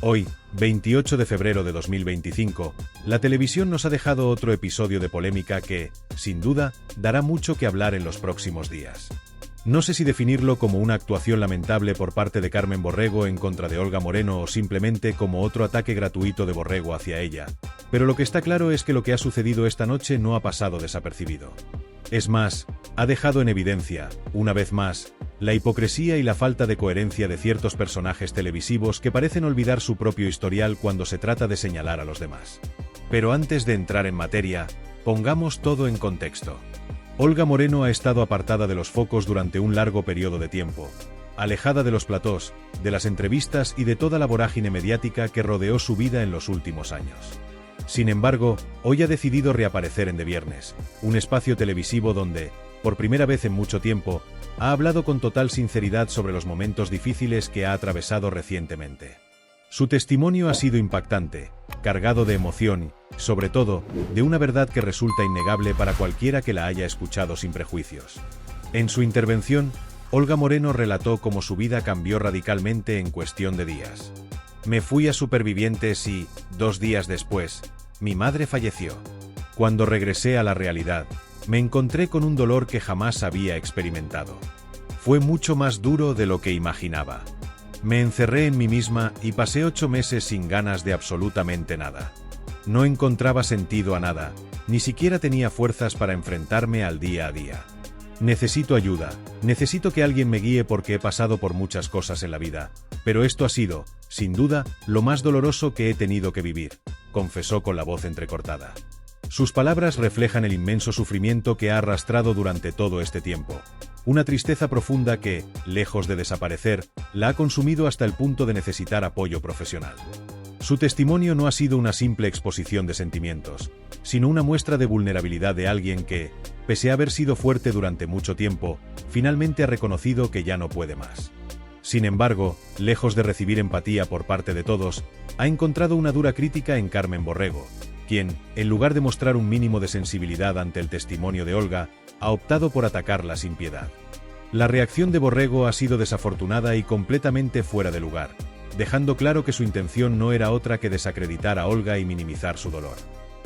Hoy, 28 de febrero de 2025, la televisión nos ha dejado otro episodio de polémica que, sin duda, dará mucho que hablar en los próximos días. No sé si definirlo como una actuación lamentable por parte de Carmen Borrego en contra de Olga Moreno o simplemente como otro ataque gratuito de Borrego hacia ella, pero lo que está claro es que lo que ha sucedido esta noche no ha pasado desapercibido. Es más, ha dejado en evidencia, una vez más, la hipocresía y la falta de coherencia de ciertos personajes televisivos que parecen olvidar su propio historial cuando se trata de señalar a los demás. Pero antes de entrar en materia, pongamos todo en contexto. Olga Moreno ha estado apartada de los focos durante un largo periodo de tiempo, alejada de los platós, de las entrevistas y de toda la vorágine mediática que rodeó su vida en los últimos años. Sin embargo, hoy ha decidido reaparecer en De Viernes, un espacio televisivo donde, por primera vez en mucho tiempo, ha hablado con total sinceridad sobre los momentos difíciles que ha atravesado recientemente. Su testimonio ha sido impactante, cargado de emoción, sobre todo, de una verdad que resulta innegable para cualquiera que la haya escuchado sin prejuicios. En su intervención, Olga Moreno relató cómo su vida cambió radicalmente en cuestión de días. Me fui a Supervivientes y, 2 días después, mi madre falleció. Cuando regresé a la realidad, me encontré con un dolor que jamás había experimentado. Fue mucho más duro de lo que imaginaba. Me encerré en mí misma y pasé 8 meses sin ganas de absolutamente nada. No encontraba sentido a nada, ni siquiera tenía fuerzas para enfrentarme al día a día. Necesito ayuda, necesito que alguien me guíe porque he pasado por muchas cosas en la vida, pero esto ha sido, sin duda, lo más doloroso que he tenido que vivir, confesó con la voz entrecortada. Sus palabras reflejan el inmenso sufrimiento que ha arrastrado durante todo este tiempo. Una tristeza profunda que, lejos de desaparecer, la ha consumido hasta el punto de necesitar apoyo profesional. Su testimonio no ha sido una simple exposición de sentimientos, sino una muestra de vulnerabilidad de alguien que, pese a haber sido fuerte durante mucho tiempo, finalmente ha reconocido que ya no puede más. Sin embargo, lejos de recibir empatía por parte de todos, ha encontrado una dura crítica en Carmen Borrego, quien, en lugar de mostrar un mínimo de sensibilidad ante el testimonio de Olga, ha optado por atacarla sin piedad. La reacción de Borrego ha sido desafortunada y completamente fuera de lugar, dejando claro que su intención no era otra que desacreditar a Olga y minimizar su dolor.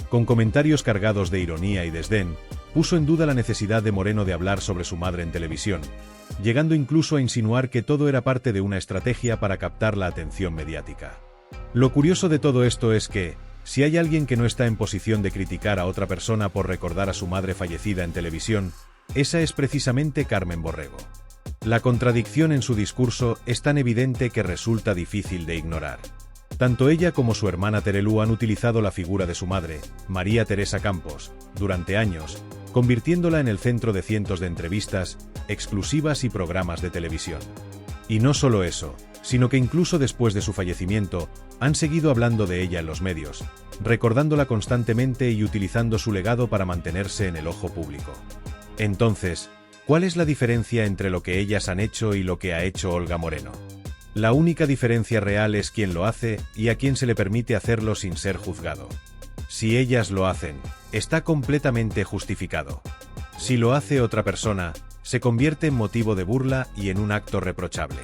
Con comentarios cargados de ironía y desdén, puso en duda la necesidad de Moreno de hablar sobre su madre en televisión, llegando incluso a insinuar que todo era parte de una estrategia para captar la atención mediática. Lo curioso de todo esto es que, si hay alguien que no está en posición de criticar a otra persona por recordar a su madre fallecida en televisión, esa es precisamente Carmen Borrego. La contradicción en su discurso es tan evidente que resulta difícil de ignorar. Tanto ella como su hermana Terelu han utilizado la figura de su madre, María Teresa Campos, durante años, convirtiéndola en el centro de cientos de entrevistas, exclusivas y programas de televisión. Y no solo eso, sino que incluso después de su fallecimiento, han seguido hablando de ella en los medios, recordándola constantemente y utilizando su legado para mantenerse en el ojo público. Entonces, ¿cuál es la diferencia entre lo que ellas han hecho y lo que ha hecho Olga Moreno? La única diferencia real es quién lo hace y a quién se le permite hacerlo sin ser juzgado. Si ellas lo hacen, está completamente justificado. Si lo hace otra persona, se convierte en motivo de burla y en un acto reprochable.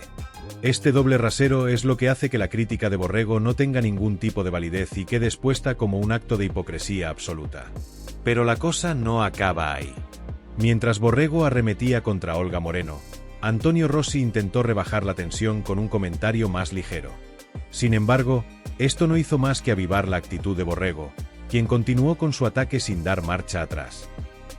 Este doble rasero es lo que hace que la crítica de Borrego no tenga ningún tipo de validez y quede expuesta como un acto de hipocresía absoluta. Pero la cosa no acaba ahí. Mientras Borrego arremetía contra Olga Moreno, Antonio Rossi intentó rebajar la tensión con un comentario más ligero. Sin embargo, esto no hizo más que avivar la actitud de Borrego, quien continuó con su ataque sin dar marcha atrás.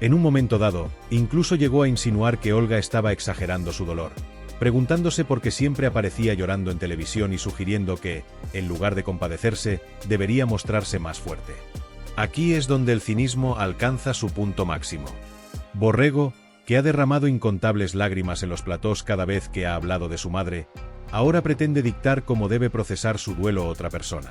En un momento dado, incluso llegó a insinuar que Olga estaba exagerando su dolor, preguntándose por qué siempre aparecía llorando en televisión y sugiriendo que, en lugar de compadecerse, debería mostrarse más fuerte. Aquí es donde el cinismo alcanza su punto máximo. Borrego, que ha derramado incontables lágrimas en los platós cada vez que ha hablado de su madre, ahora pretende dictar cómo debe procesar su duelo otra persona.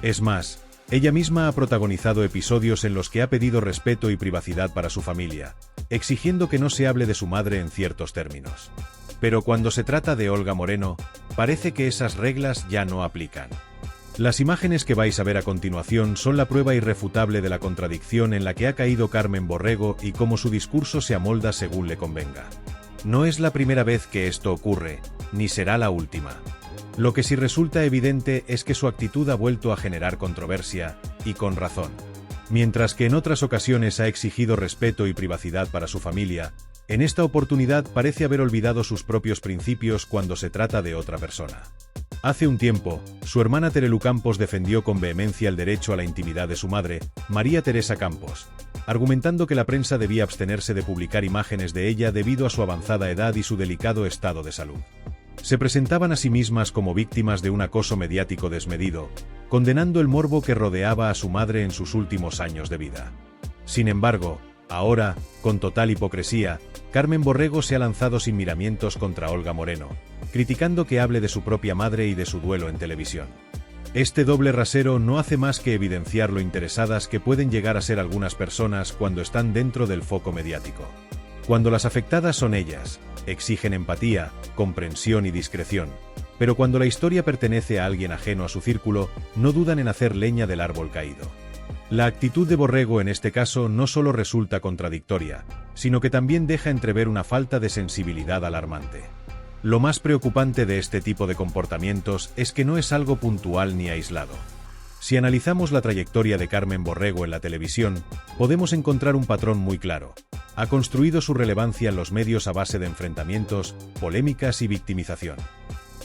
Es más, ella misma ha protagonizado episodios en los que ha pedido respeto y privacidad para su familia, exigiendo que no se hable de su madre en ciertos términos. Pero cuando se trata de Olga Moreno, parece que esas reglas ya no aplican. Las imágenes que vais a ver a continuación son la prueba irrefutable de la contradicción en la que ha caído Carmen Borrego y cómo su discurso se amolda según le convenga. No es la primera vez que esto ocurre, ni será la última. Lo que sí resulta evidente es que su actitud ha vuelto a generar controversia, y con razón. Mientras que en otras ocasiones ha exigido respeto y privacidad para su familia, en esta oportunidad parece haber olvidado sus propios principios cuando se trata de otra persona. Hace un tiempo, su hermana Terelu Campos defendió con vehemencia el derecho a la intimidad de su madre, María Teresa Campos, argumentando que la prensa debía abstenerse de publicar imágenes de ella debido a su avanzada edad y su delicado estado de salud. Se presentaban a sí mismas como víctimas de un acoso mediático desmedido, condenando el morbo que rodeaba a su madre en sus últimos años de vida. Sin embargo, ahora, con total hipocresía, Carmen Borrego se ha lanzado sin miramientos contra Olga Moreno, criticando que hable de su propia madre y de su duelo en televisión. Este doble rasero no hace más que evidenciar lo interesadas que pueden llegar a ser algunas personas cuando están dentro del foco mediático. Cuando las afectadas son ellas, exigen empatía, comprensión y discreción, pero cuando la historia pertenece a alguien ajeno a su círculo, no dudan en hacer leña del árbol caído. La actitud de Borrego en este caso no solo resulta contradictoria, sino que también deja entrever una falta de sensibilidad alarmante. Lo más preocupante de este tipo de comportamientos es que no es algo puntual ni aislado. Si analizamos la trayectoria de Carmen Borrego en la televisión, podemos encontrar un patrón muy claro. Ha construido su relevancia en los medios a base de enfrentamientos, polémicas y victimización.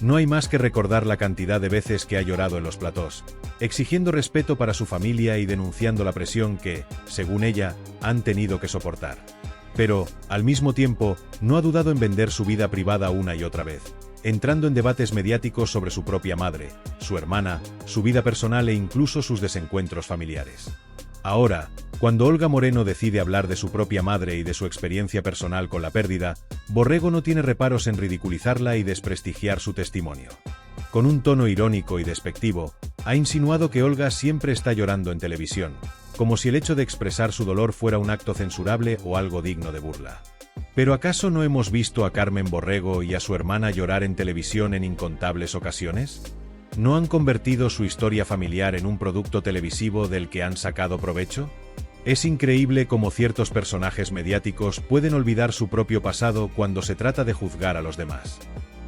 No hay más que recordar la cantidad de veces que ha llorado en los platós, exigiendo respeto para su familia y denunciando la presión que, según ella, han tenido que soportar. Pero, al mismo tiempo, no ha dudado en vender su vida privada una y otra vez, entrando en debates mediáticos sobre su propia madre, su hermana, su vida personal e incluso sus desencuentros familiares. Ahora, cuando Olga Moreno decide hablar de su propia madre y de su experiencia personal con la pérdida, Borrego no tiene reparos en ridiculizarla y desprestigiar su testimonio. Con un tono irónico y despectivo, ha insinuado que Olga siempre está llorando en televisión, como si el hecho de expresar su dolor fuera un acto censurable o algo digno de burla. ¿Pero acaso no hemos visto a Carmen Borrego y a su hermana llorar en televisión en incontables ocasiones? ¿No han convertido su historia familiar en un producto televisivo del que han sacado provecho? Es increíble cómo ciertos personajes mediáticos pueden olvidar su propio pasado cuando se trata de juzgar a los demás.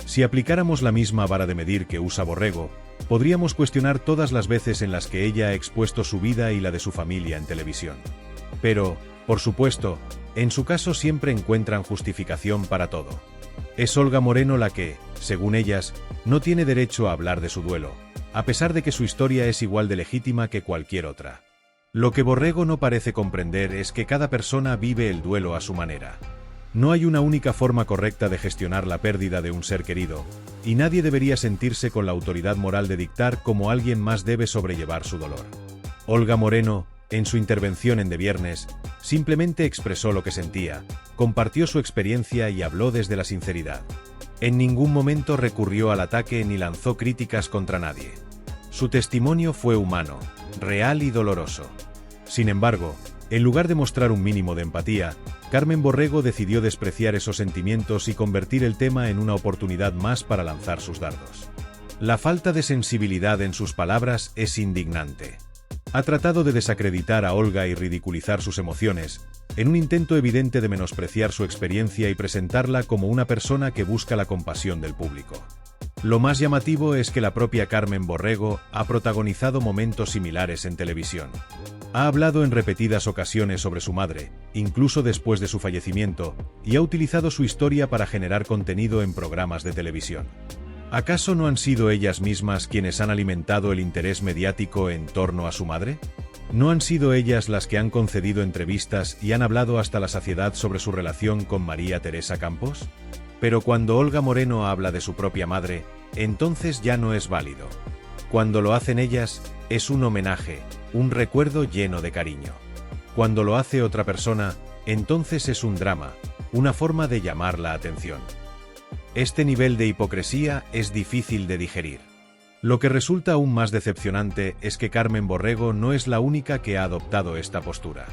Si aplicáramos la misma vara de medir que usa Borrego, podríamos cuestionar todas las veces en las que ella ha expuesto su vida y la de su familia en televisión. Pero, por supuesto, en su caso siempre encuentran justificación para todo. Es Olga Moreno la que, según ellas, no tiene derecho a hablar de su duelo, a pesar de que su historia es igual de legítima que cualquier otra. Lo que Borrego no parece comprender es que cada persona vive el duelo a su manera. No hay una única forma correcta de gestionar la pérdida de un ser querido, y nadie debería sentirse con la autoridad moral de dictar cómo alguien más debe sobrellevar su dolor. Olga Moreno, en su intervención en De Viernes, simplemente expresó lo que sentía, compartió su experiencia y habló desde la sinceridad. En ningún momento recurrió al ataque ni lanzó críticas contra nadie. Su testimonio fue humano, real y doloroso. Sin embargo, en lugar de mostrar un mínimo de empatía, Carmen Borrego decidió despreciar esos sentimientos y convertir el tema en una oportunidad más para lanzar sus dardos. La falta de sensibilidad en sus palabras es indignante. Ha tratado de desacreditar a Olga y ridiculizar sus emociones, en un intento evidente de menospreciar su experiencia y presentarla como una persona que busca la compasión del público. Lo más llamativo es que la propia Carmen Borrego ha protagonizado momentos similares en televisión. Ha hablado en repetidas ocasiones sobre su madre, incluso después de su fallecimiento, y ha utilizado su historia para generar contenido en programas de televisión. ¿Acaso no han sido ellas mismas quienes han alimentado el interés mediático en torno a su madre? ¿No han sido ellas las que han concedido entrevistas y han hablado hasta la saciedad sobre su relación con María Teresa Campos? Pero cuando Olga Moreno habla de su propia madre, entonces ya no es válido. Cuando lo hacen ellas, es un homenaje, un recuerdo lleno de cariño. Cuando lo hace otra persona, entonces es un drama, una forma de llamar la atención. Este nivel de hipocresía es difícil de digerir. Lo que resulta aún más decepcionante es que Carmen Borrego no es la única que ha adoptado esta postura.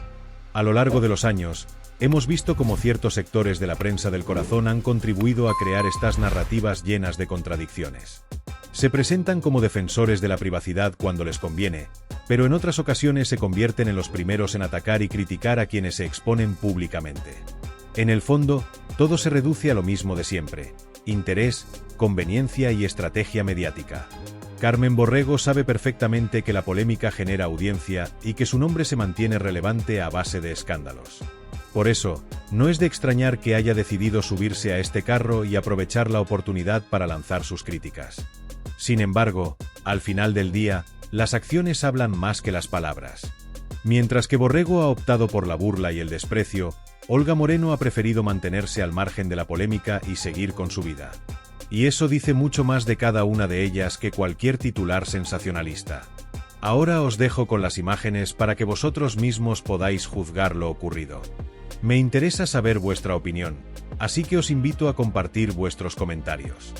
A lo largo de los años, hemos visto cómo ciertos sectores de la prensa del corazón han contribuido a crear estas narrativas llenas de contradicciones. Se presentan como defensores de la privacidad cuando les conviene, pero en otras ocasiones se convierten en los primeros en atacar y criticar a quienes se exponen públicamente. En el fondo, todo se reduce a lo mismo de siempre: interés, conveniencia y estrategia mediática. Carmen Borrego sabe perfectamente que la polémica genera audiencia y que su nombre se mantiene relevante a base de escándalos. Por eso, no es de extrañar que haya decidido subirse a este carro y aprovechar la oportunidad para lanzar sus críticas. Sin embargo, al final del día, las acciones hablan más que las palabras. Mientras que Borrego ha optado por la burla y el desprecio, Olga Moreno ha preferido mantenerse al margen de la polémica y seguir con su vida. Y eso dice mucho más de cada una de ellas que cualquier titular sensacionalista. Ahora os dejo con las imágenes para que vosotros mismos podáis juzgar lo ocurrido. Me interesa saber vuestra opinión, así que os invito a compartir vuestros comentarios.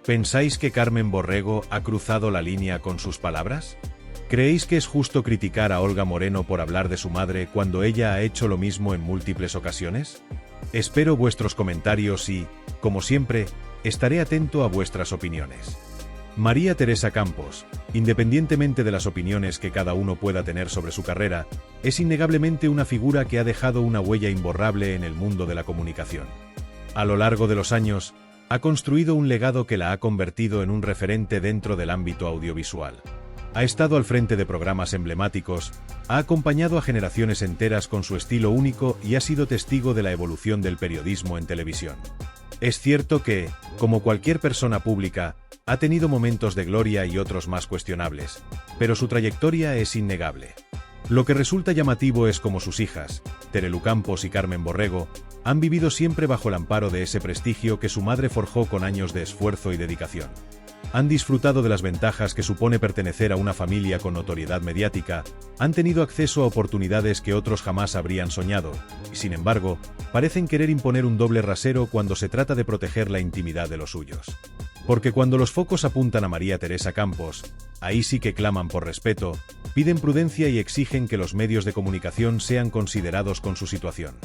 ¿Pensáis que Carmen Borrego ha cruzado la línea con sus palabras? ¿Creéis que es justo criticar a Olga Moreno por hablar de su madre cuando ella ha hecho lo mismo en múltiples ocasiones? Espero vuestros comentarios y, como siempre, estaré atento a vuestras opiniones. María Teresa Campos, independientemente de las opiniones que cada uno pueda tener sobre su carrera, es innegablemente una figura que ha dejado una huella imborrable en el mundo de la comunicación. A lo largo de los años, ha construido un legado que la ha convertido en un referente dentro del ámbito audiovisual. Ha estado al frente de programas emblemáticos, ha acompañado a generaciones enteras con su estilo único y ha sido testigo de la evolución del periodismo en televisión. Es cierto que, como cualquier persona pública, ha tenido momentos de gloria y otros más cuestionables, pero su trayectoria es innegable. Lo que resulta llamativo es cómo sus hijas, Terelu Campos y Carmen Borrego, han vivido siempre bajo el amparo de ese prestigio que su madre forjó con años de esfuerzo y dedicación. Han disfrutado de las ventajas que supone pertenecer a una familia con notoriedad mediática, han tenido acceso a oportunidades que otros jamás habrían soñado, y sin embargo, parecen querer imponer un doble rasero cuando se trata de proteger la intimidad de los suyos. Porque cuando los focos apuntan a María Teresa Campos, ahí sí que claman por respeto, piden prudencia y exigen que los medios de comunicación sean considerados con su situación.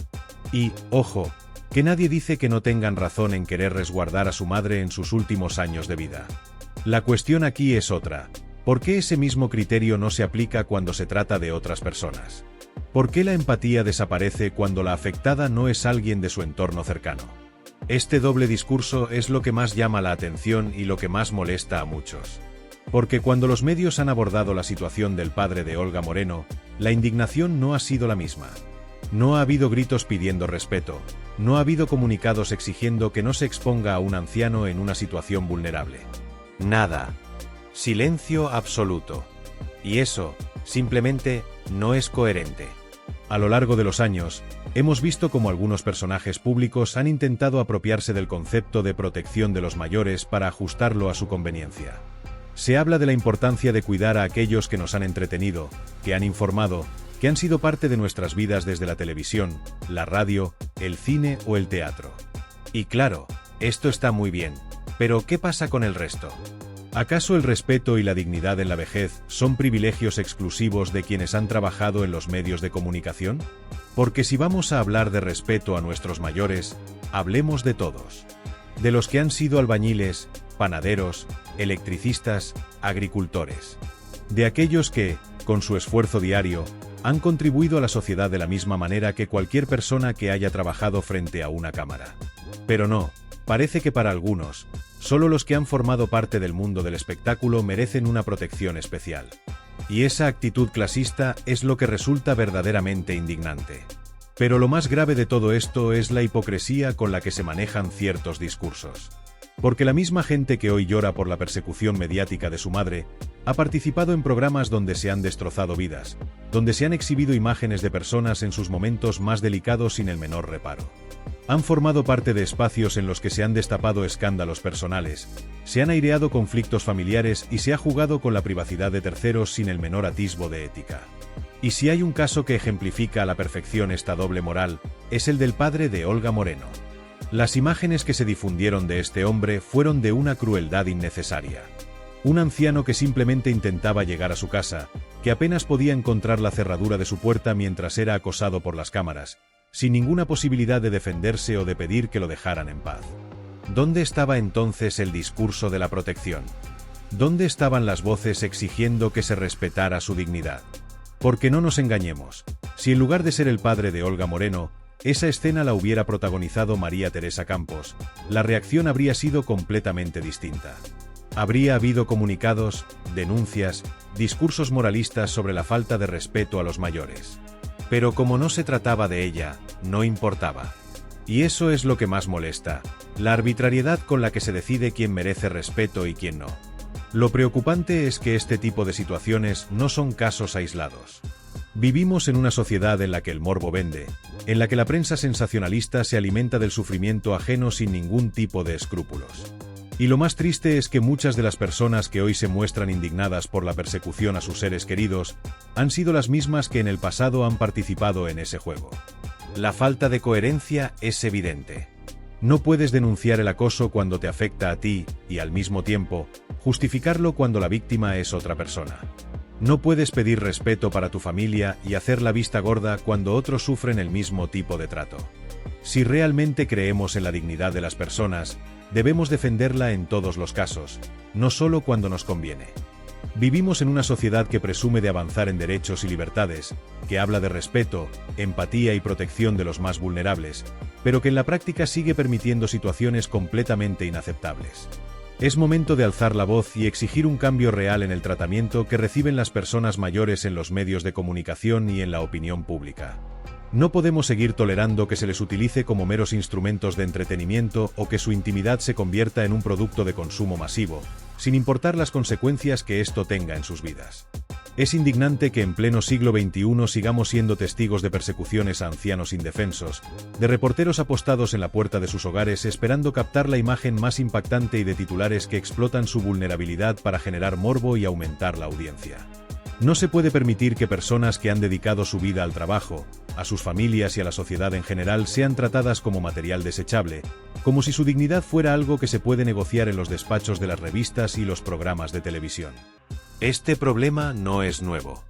Y, ojo, que nadie dice que no tengan razón en querer resguardar a su madre en sus últimos años de vida. La cuestión aquí es otra. ¿Por qué ese mismo criterio no se aplica cuando se trata de otras personas? ¿Por qué la empatía desaparece cuando la afectada no es alguien de su entorno cercano? Este doble discurso es lo que más llama la atención y lo que más molesta a muchos. Porque cuando los medios han abordado la situación del padre de Olga Moreno, la indignación no ha sido la misma. No ha habido gritos pidiendo respeto, no ha habido comunicados exigiendo que no se exponga a un anciano en una situación vulnerable. Nada. Silencio absoluto. Y eso, simplemente, no es coherente. A lo largo de los años, hemos visto cómo algunos personajes públicos han intentado apropiarse del concepto de protección de los mayores para ajustarlo a su conveniencia. Se habla de la importancia de cuidar a aquellos que nos han entretenido, que han informado, que han sido parte de nuestras vidas desde la televisión, la radio, el cine o el teatro. Y claro, esto está muy bien, pero ¿qué pasa con el resto? ¿Acaso el respeto y la dignidad en la vejez son privilegios exclusivos de quienes han trabajado en los medios de comunicación? Porque si vamos a hablar de respeto a nuestros mayores, hablemos de todos. De los que han sido albañiles, panaderos, electricistas, agricultores. De aquellos que, con su esfuerzo diario, han contribuido a la sociedad de la misma manera que cualquier persona que haya trabajado frente a una cámara. Pero no, parece que para algunos, solo los que han formado parte del mundo del espectáculo merecen una protección especial. Y esa actitud clasista es lo que resulta verdaderamente indignante. Pero lo más grave de todo esto es la hipocresía con la que se manejan ciertos discursos. Porque la misma gente que hoy llora por la persecución mediática de su madre, ha participado en programas donde se han destrozado vidas, donde se han exhibido imágenes de personas en sus momentos más delicados sin el menor reparo. Han formado parte de espacios en los que se han destapado escándalos personales, se han aireado conflictos familiares y se ha jugado con la privacidad de terceros sin el menor atisbo de ética. Y si hay un caso que ejemplifica a la perfección esta doble moral, es el del padre de Olga Moreno. Las imágenes que se difundieron de este hombre fueron de una crueldad innecesaria. Un anciano que simplemente intentaba llegar a su casa, que apenas podía encontrar la cerradura de su puerta mientras era acosado por las cámaras, sin ninguna posibilidad de defenderse o de pedir que lo dejaran en paz. ¿Dónde estaba entonces el discurso de la protección? ¿Dónde estaban las voces exigiendo que se respetara su dignidad? Porque no nos engañemos, si en lugar de ser el padre de Olga Moreno, esa escena la hubiera protagonizado María Teresa Campos, la reacción habría sido completamente distinta. Habría habido comunicados, denuncias, discursos moralistas sobre la falta de respeto a los mayores. Pero como no se trataba de ella, no importaba. Y eso es lo que más molesta, la arbitrariedad con la que se decide quién merece respeto y quién no. Lo preocupante es que este tipo de situaciones no son casos aislados. Vivimos en una sociedad en la que el morbo vende, en la que la prensa sensacionalista se alimenta del sufrimiento ajeno sin ningún tipo de escrúpulos. Y lo más triste es que muchas de las personas que hoy se muestran indignadas por la persecución a sus seres queridos han sido las mismas que en el pasado han participado en ese juego. La falta de coherencia es evidente. No puedes denunciar el acoso cuando te afecta a ti y, al mismo tiempo, justificarlo cuando la víctima es otra persona. No puedes pedir respeto para tu familia y hacer la vista gorda cuando otros sufren el mismo tipo de trato. Si realmente creemos en la dignidad de las personas, debemos defenderla en todos los casos, no solo cuando nos conviene. Vivimos en una sociedad que presume de avanzar en derechos y libertades, que habla de respeto, empatía y protección de los más vulnerables, pero que en la práctica sigue permitiendo situaciones completamente inaceptables. Es momento de alzar la voz y exigir un cambio real en el tratamiento que reciben las personas mayores en los medios de comunicación y en la opinión pública. No podemos seguir tolerando que se les utilice como meros instrumentos de entretenimiento o que su intimidad se convierta en un producto de consumo masivo, sin importar las consecuencias que esto tenga en sus vidas. Es indignante que en pleno siglo XXI sigamos siendo testigos de persecuciones a ancianos indefensos, de reporteros apostados en la puerta de sus hogares esperando captar la imagen más impactante y de titulares que explotan su vulnerabilidad para generar morbo y aumentar la audiencia. No se puede permitir que personas que han dedicado su vida al trabajo, a sus familias y a la sociedad en general sean tratadas como material desechable, como si su dignidad fuera algo que se puede negociar en los despachos de las revistas y los programas de televisión. Este problema no es nuevo.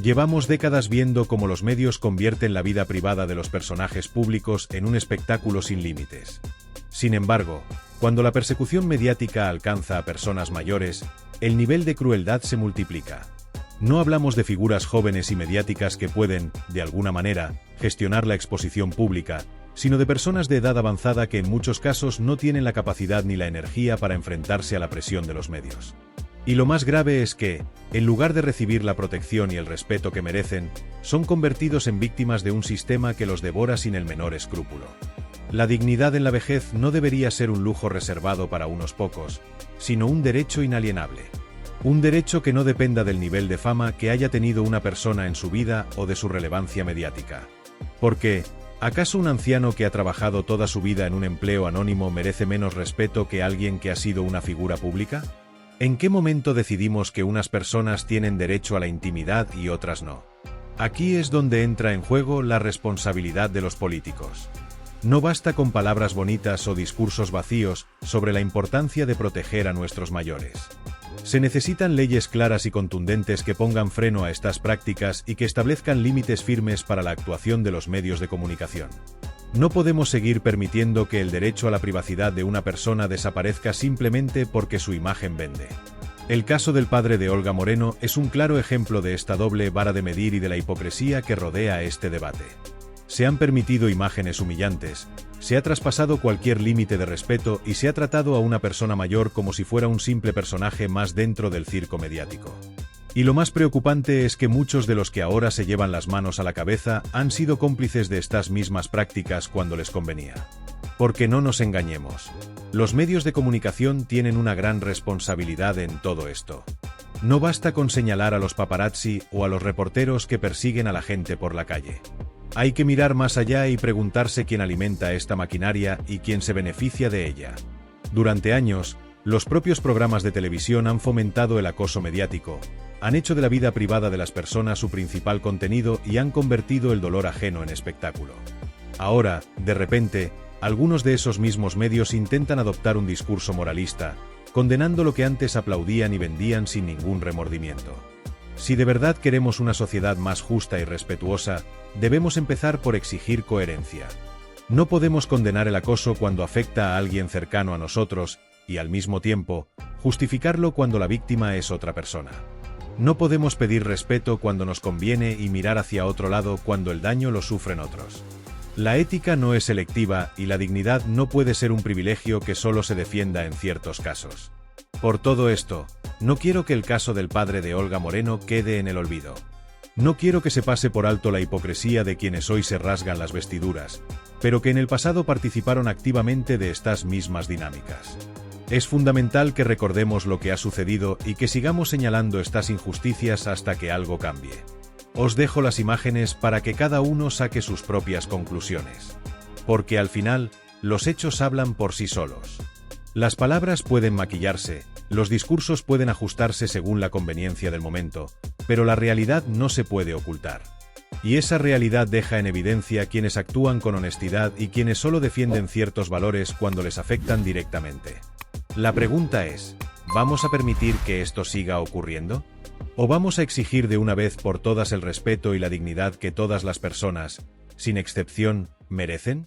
Llevamos décadas viendo cómo los medios convierten la vida privada de los personajes públicos en un espectáculo sin límites. Sin embargo, cuando la persecución mediática alcanza a personas mayores, el nivel de crueldad se multiplica. No hablamos de figuras jóvenes y mediáticas que pueden, de alguna manera, gestionar la exposición pública, sino de personas de edad avanzada que en muchos casos no tienen la capacidad ni la energía para enfrentarse a la presión de los medios. Y lo más grave es que, en lugar de recibir la protección y el respeto que merecen, son convertidos en víctimas de un sistema que los devora sin el menor escrúpulo. La dignidad en la vejez no debería ser un lujo reservado para unos pocos, sino un derecho inalienable. Un derecho que no dependa del nivel de fama que haya tenido una persona en su vida o de su relevancia mediática. Porque, ¿acaso un anciano que ha trabajado toda su vida en un empleo anónimo merece menos respeto que alguien que ha sido una figura pública? ¿En qué momento decidimos que unas personas tienen derecho a la intimidad y otras no? Aquí es donde entra en juego la responsabilidad de los políticos. No basta con palabras bonitas o discursos vacíos sobre la importancia de proteger a nuestros mayores. Se necesitan leyes claras y contundentes que pongan freno a estas prácticas y que establezcan límites firmes para la actuación de los medios de comunicación. No podemos seguir permitiendo que el derecho a la privacidad de una persona desaparezca simplemente porque su imagen vende. El caso del padre de Olga Moreno es un claro ejemplo de esta doble vara de medir y de la hipocresía que rodea este debate. Se han permitido imágenes humillantes, se ha traspasado cualquier límite de respeto y se ha tratado a una persona mayor como si fuera un simple personaje más dentro del circo mediático. Y lo más preocupante es que muchos de los que ahora se llevan las manos a la cabeza han sido cómplices de estas mismas prácticas cuando les convenía. Porque no nos engañemos, los medios de comunicación tienen una gran responsabilidad en todo esto. No basta con señalar a los paparazzi o a los reporteros que persiguen a la gente por la calle. Hay que mirar más allá y preguntarse quién alimenta esta maquinaria y quién se beneficia de ella. Durante años, los propios programas de televisión han fomentado el acoso mediático, han hecho de la vida privada de las personas su principal contenido y han convertido el dolor ajeno en espectáculo. Ahora, de repente, algunos de esos mismos medios intentan adoptar un discurso moralista, condenando lo que antes aplaudían y vendían sin ningún remordimiento. Si de verdad queremos una sociedad más justa y respetuosa, debemos empezar por exigir coherencia. No podemos condenar el acoso cuando afecta a alguien cercano a nosotros y, al mismo tiempo, justificarlo cuando la víctima es otra persona. No podemos pedir respeto cuando nos conviene y mirar hacia otro lado cuando el daño lo sufren otros. La ética no es selectiva y la dignidad no puede ser un privilegio que solo se defienda en ciertos casos. Por todo esto, no quiero que el caso del padre de Olga Moreno quede en el olvido. No quiero que se pase por alto la hipocresía de quienes hoy se rasgan las vestiduras, pero que en el pasado participaron activamente de estas mismas dinámicas. Es fundamental que recordemos lo que ha sucedido y que sigamos señalando estas injusticias hasta que algo cambie. Os dejo las imágenes para que cada uno saque sus propias conclusiones. Porque al final, los hechos hablan por sí solos. Las palabras pueden maquillarse, los discursos pueden ajustarse según la conveniencia del momento, pero la realidad no se puede ocultar. Y esa realidad deja en evidencia quienes actúan con honestidad y quienes solo defienden ciertos valores cuando les afectan directamente. La pregunta es, ¿vamos a permitir que esto siga ocurriendo? ¿O vamos a exigir de una vez por todas el respeto y la dignidad que todas las personas, sin excepción, merecen?